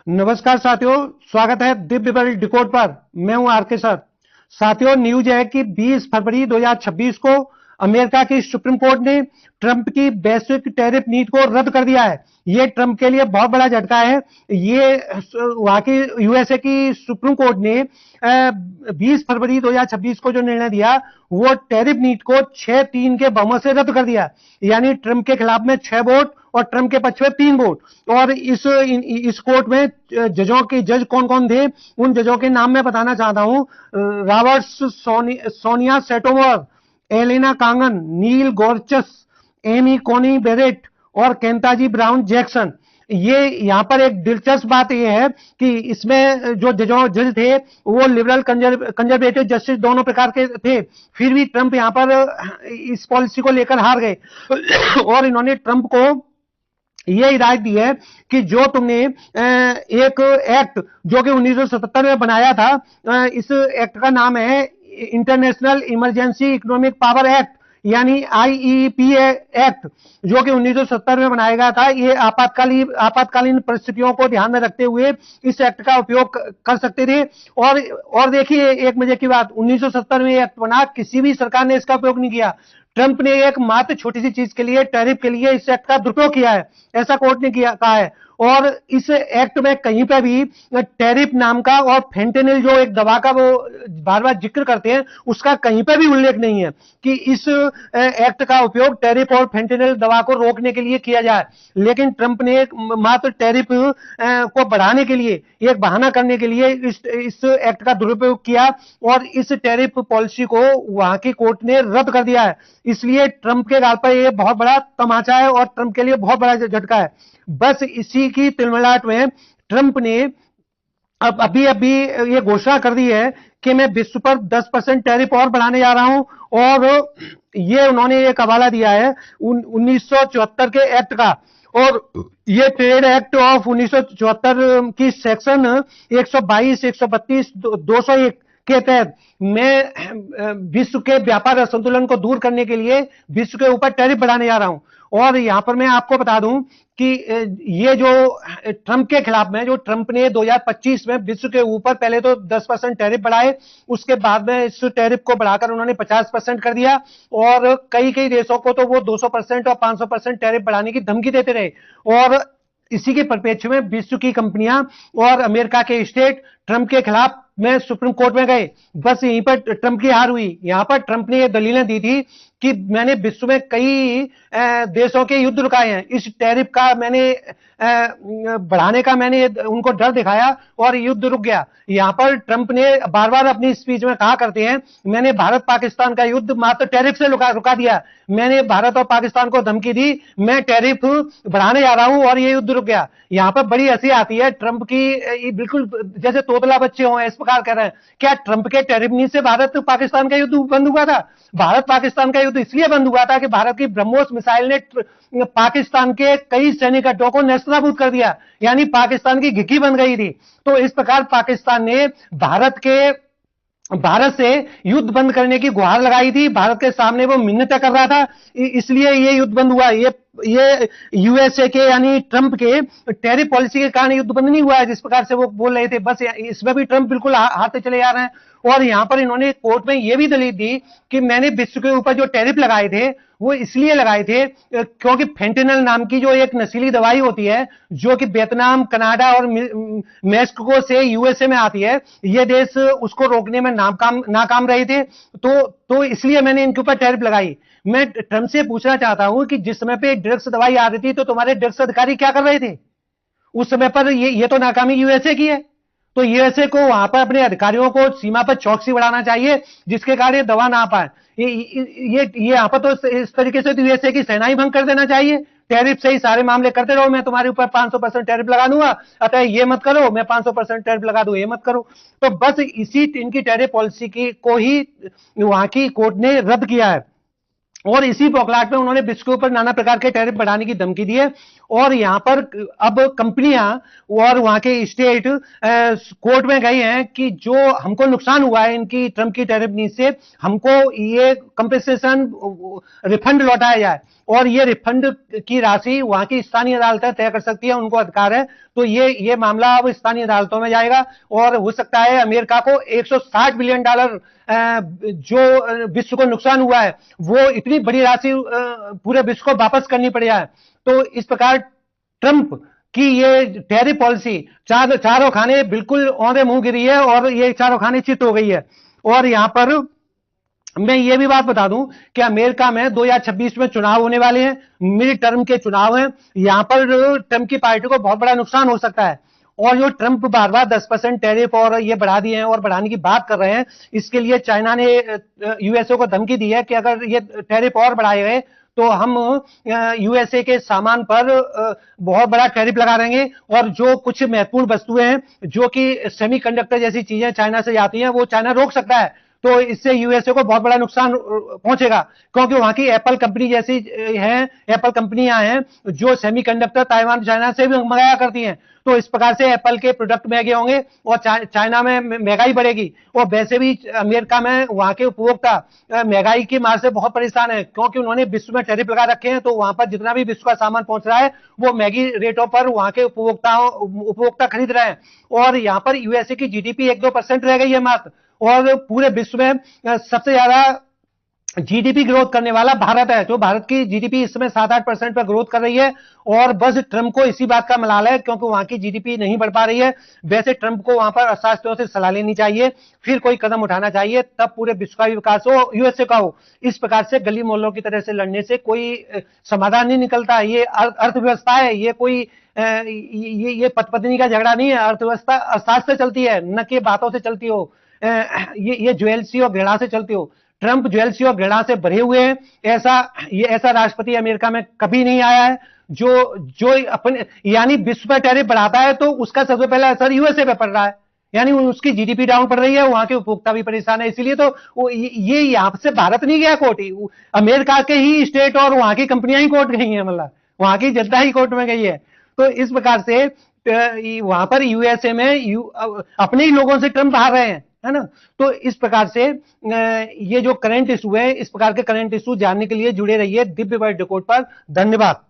नमस्कार साथियों, स्वागत है दिव्य बल डिकोड पर। मैं हूं आर के सर। साथियों, न्यूज है कि 20 फरवरी 2026 को अमेरिका की सुप्रीम कोर्ट ने ट्रंप की वैश्विक टैरिफ नीति को रद्द कर दिया है। ये ट्रंप के लिए बहुत बड़ा झटका है। ये वहां की यूएसए की सुप्रीम कोर्ट ने 20 फरवरी 2026 को जो निर्णय दिया वो टैरिफ नीति को 6-3 के बहुमत से रद्द कर दिया। यानी ट्रंप के खिलाफ में 6 वोट और ट्रंप के पक्ष में 3 वोट। और इस कोर्ट में जज कौन कौन थे, उन जजों के नाम मैं बताना चाहता हूं। रॉबर्ट्स, सोनिया सोटोमोर, एलिना कांगन, नील गोरचस, एमी कोनी बेरेट और केंताजी ब्राउन जैक्सन। ये यहाँ पर एक दिलचस्प बात यह है कि इसमें जो जज थे वो लिबरल कंजर्वेटिव जस्टिस दोनों प्रकार के थे। फिर भी ट्रंप यहाँ पर इस पॉलिसी को लेकर हार गए और इन्होंने ट्रंप को ये हिदायत दी है कि जो तुमने एक एक्ट जो कि 1977 में बनाया था, इस एक्ट का नाम है international emergency economic power act, यानी आईईपी एक्ट, जो कि 1970 में बनाया गया था। ये आपातकालीन परिस्थितियों को ध्यान में रखते हुए इस एक्ट का उपयोग कर सकते थे। और देखिए एक मजे की बात, 1970 में एक्ट बना, किसी भी सरकार ने इसका उपयोग नहीं किया। ट्रंप ने एक मात्र छोटी सी चीज के लिए, टैरिफ के लिए, इस एक्ट का दुरुपयोग किया है, ऐसा कोर्ट ने कहा है। और इस एक्ट में कहीं पर भी टैरिफ नाम का और फेंटेनिल जो एक दवा का वो बार बार जिक्र करते हैं, उसका कहीं पर भी उल्लेख नहीं है कि इस एक्ट का उपयोग टैरिफ और फेंटेनिल दवा को रोकने के लिए किया जाए। लेकिन ट्रंप ने मात्र टैरिफ को बढ़ाने के लिए, एक बहाना करने के लिए इस एक्ट का दुरुपयोग किया और इस टैरिफ पॉलिसी को वहां की कोर्ट ने रद्द कर दिया है। इसलिए ट्रंप के गाल पर यह बहुत बड़ा तमाचा है और ट्रंप के लिए बहुत बड़ा झटका है। बस इसी की तिलमिलाहट में ट्रंप ने अब अभी ये घोषणा कर दी है कि मैं विश्व पर 10% टैरिफ और बढ़ाने जा रहा हूं। और ये उन्होंने एक हवाला दिया है 1974 के एक्ट का। और ये ट्रेड एक्ट ऑफ 1974 की सेक्शन 122, 132, 201 के तहत मैं विश्व के व्यापार असंतुलन को दूर करने के लिए विश्व के ऊपर टैरिफ बढ़ाने जा रहा हूं। और यहां पर मैं आपको बता दूं कि ये जो ट्रंप के खिलाफ में, जो ट्रंप ने 2025 में विश्व के ऊपर पहले तो 10% टैरिफ बढ़ाए, उसके बाद में इस टैरिफ को बढ़ाकर उन्होंने 50% कर दिया। और कई देशों को तो वो 200% और 500% टैरिफ बढ़ाने की धमकी देते रहे। और इसी के परिप्रेक्ष्य में विश्व की कंपनियां और अमेरिका के स्टेट ट्रंप के खिलाफ में सुप्रीम कोर्ट में गए। बस यहीं पर ट्रंप की हार हुई। यहां पर ट्रंप ने यह दलीलें दी थी कि मैंने विश्व में कई देशों के युद्ध रुकाए हैं, इस टैरिफ का मैंने बढ़ाने का मैंने उनको डर दिखाया और युद्ध रुक गया। यहां पर ट्रंप ने बार बार अपनी स्पीच में कहा करते हैं, मैंने भारत पाकिस्तान का युद्ध मात्र टैरिफ से रुका दिया, मैंने भारत और पाकिस्तान को धमकी दी, मैं टैरिफ बढ़ाने जा रहा हूं और ये युद्ध रुक गया। यहां पर बड़ी हंसी आती है ट्रंप की, बिल्कुल जैसे तोतला बच्चे हों इस प्रकार कह रहे हैं। क्या ट्रंप के टैरिफ नीति से भारत पाकिस्तान का युद्ध बंद हुआ था? भारत पाकिस्तान का युद्ध इसलिए बंद हुआ था कि भारत की ब्रह्मोस मिसाइल ने पाकिस्तान के कई सैनिक अड्डों को नेस्तनाबूद कर दिया, यानी पाकिस्तान की घिकी बन गई थी। तो इस प्रकार पाकिस्तान ने भारत से युद्ध बंद करने की गुहार लगाई थी, भारत के सामने वो मिन्नतें कर रहा था, इसलिए ये युद्ध बंद हुआ। ये यूएसए के यानी ट्रंप के टैरिफ पॉलिसी के कारण युद्ध बंद नहीं हुआ है जिस प्रकार से वो बोल रहे थे। बस इसमें भी ट्रंप बिल्कुल हारते चले जा रहे हैं। और यहां पर इन्होंने कोर्ट में यह भी दलील दी कि मैंने विश्व के ऊपर जो टैरिफ लगाए थे वो इसलिए लगाए थे क्योंकि फेंटेनिल नाम की जो एक नशीली दवाई होती है, जो कि वियतनाम, कनाडा और मेक्सिको से यूएसए में आती है, ये देश उसको रोकने में नाकाम रहे थे। तो इसलिए मैंने इनके ऊपर टैरिफ लगाई। मैं ट्रंप से पूछना चाहता हूं कि जिस समय पे ड्रग्स दवाई आ रही थी तो तुम्हारे ड्रग्स अधिकारी क्या कर रहे थे उस समय पर? ये तो नाकामी यूएसए की है। तो यूएसए को वहां पर अपने अधिकारियों को सीमा पर चौकसी बढ़ाना चाहिए जिसके कारण ये दवा ना आ पाए। ये यहां पर तो इस तरीके से तो यूएसए की सेना ही भंग कर देना चाहिए। टैरिफ से ही सारे मामले करते रहो, मैं तुम्हारे ऊपर 500% टैरिफ लगा दूंगा, अतः ये मत करो, मैं 500% टैरिफ लगा दूं, ये मत करो। तो बस इसी इनकी टैरिफ पॉलिसी को ही वहां की कोर्ट ने रद्द किया है। और इसी बौखलाहट में उन्होंने विश्व के ऊपर नाना प्रकार के टैरिफ बढ़ाने की धमकी दी है। और यहां पर अब कंपनियां और वहां के स्टेट कोर्ट में गए हैं कि जो हमको नुकसान हुआ है इनकी ट्रंप की टैरिफ नीति से, हमको ये कंपेंसेशन रिफंड लौटाया जाए। और ये रिफंड की राशि वहां की स्थानीय अदालतें तय कर सकती है, उनको अधिकार है। तो ये मामला अब स्थानीय अदालतों में जाएगा और हो सकता है अमेरिका को $160 बिलियन जो विश्व को नुकसान हुआ है वो इतनी बड़ी राशि पूरे विश्व को वापस करनी पड़ जाए। तो इस प्रकार ट्रंप कि ये टैरिफ पॉलिसी चारों खाने बिल्कुल औंधे मुंह गिरी है और ये चारों खाने चित हो गई है। और यहां पर मैं ये भी बात बता दूं कि अमेरिका में 2026 में चुनाव होने वाले हैं, मिड टर्म के चुनाव हैं। यहां पर ट्रंप की पार्टी को बहुत बड़ा नुकसान हो सकता है। और जो ट्रंप बार बार 10% टैरिफ और ये बढ़ा दिए हैं और बढ़ाने की बात कर रहे हैं, इसके लिए चाइना ने यूएसए को धमकी दी है कि अगर ये टैरिफ और बढ़ाए गए तो हम यूएसए के सामान पर बहुत बड़ा टैरिफ लगा देंगे। और जो कुछ महत्वपूर्ण वस्तुएं हैं जो कि सेमीकंडक्टर जैसी चीजें चाइना से जाती हैं वो चाइना रोक सकता है। तो इससे यूएसए को बहुत बड़ा नुकसान पहुंचेगा, क्योंकि वहां की एप्पल कंपनी जैसी है, एप्पल कंपनियां हैं जो सेमीकंडक्टर ताइवान चाइना से भी मंगाया करती हैं। तो इस प्रकार से एप्पल के प्रोडक्ट महंगे होंगे और चाइना में महंगाई बढ़ेगी। और वैसे भी अमेरिका में वहां के उपभोक्ता महंगाई की मार से बहुत परेशान है, क्योंकि उन्होंने विश्व में टैरिफ लगा रखे हैं। तो वहां पर जितना भी विश्व का सामान पहुंच रहा है वो महंगी रेटों पर वहां के उपभोक्ता खरीद रहे हैं। और यहां पर यूएसए की जीडीपी 1-2% रह गई है मात्र, और पूरे विश्व में सबसे ज्यादा जीडीपी ग्रोथ करने वाला भारत है। जो भारत की जीडीपी इस समय 7-8% पर ग्रोथ कर रही है। और बस ट्रंप को इसी बात का मलाल है, क्योंकि वहां की जीडीपी नहीं बढ़ पा रही है। वैसे ट्रंप को वहां पर अर्थशास्त्रियों से सलाह लेनी चाहिए, फिर कोई कदम उठाना चाहिए, तब पूरे विश्व का विकास हो, यूएसए का हो। इस प्रकार से गली मोहल्लों की तरह से लड़ने से कोई समाधान नहीं निकलता। ये अर्थव्यवस्था है, ये कोई ये पति पत्नी का झगड़ा नहीं है। अर्थव्यवस्था अर्थशास्त्र से चलती है, न कि बातों से चलती हो। ये ज्वेलसी और घृणा से चलती हो। ट्रंप ज्वेलसी और घृणा से भरे हुए हैं। ऐसा राष्ट्रपति अमेरिका में कभी नहीं आया है जो अपने यानी विश्व पर टैरिफ बढ़ाता है तो उसका सबसे पहला असर यूएसए पे पड़ रहा है, यानी उसकी जीडीपी डाउन पड़ रही है, वहां के उपभोक्ता भी परेशान है। इसीलिए तो ये यहां से भारत नहीं गया कोर्ट, अमेरिका के ही स्टेट और वहां की कंपनियां ही कोर्ट गई हैं, मतलब वहां की जनता ही कोर्ट में गई है। तो इस प्रकार से वहां पर यूएसए में अपने ही लोगों से ट्रंप हार रहे हैं, है ना। तो इस प्रकार से ये जो करंट इशू है, इस प्रकार के करंट इशू जानने के लिए जुड़े रहिए दिव्य वर्ल्ड रिपोर्ट पर। धन्यवाद।